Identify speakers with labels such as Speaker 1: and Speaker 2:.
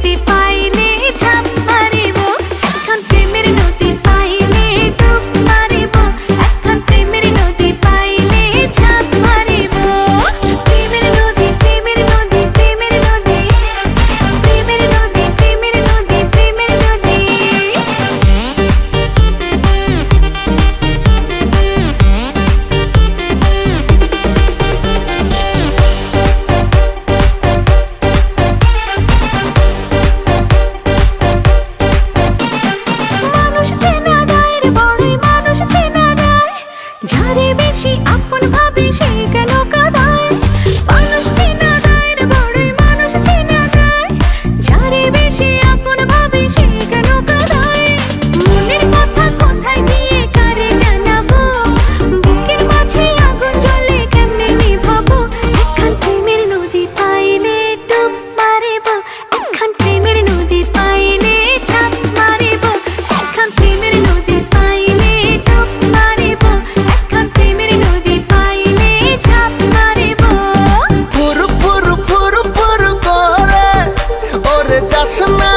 Speaker 1: নদী পাইলে ঝাঁপ মারিব, এখন প্রেমের নদী পাইলে ডুব মারিব, এখন প্রেমের নদী পাইলে ঝাঁপ মারিব। প্রেমের নদী, প্রেমের নদী, প্রেমের নদী, প্রেমের নদী, প্রেমের নদী, প্রেমের নদী। মানুষ চেনা দায়ের বড়ই মানুষ চেনা দায়, যারে বেশি আপন ভাবে সে কেন কাঁদায়। মানুষ চেনা দায়ের বড়ই মানুষ চেনা দায়, যারে বেশি আপন ভাবে সে কেন কাঁদায়। মনের কথা কোথায় গিয়ে কারে জানাবো, বুকের মাঝে আগুন জ্বলে কেমনে নিভাবো। এখন প্রেমের নদী পাইলে ডুব মারিব, এখন প্রেমের নদী পাইলে ঝাঁপ মারিব, এখন প্রেমের নদী পাইলে ডুব মারিব, এখন প্রেমের নদী পাইলে ঝাঁপ মারিব।
Speaker 2: ফুরু ফুরু ফুরু ফুরু করে ওরে যাস না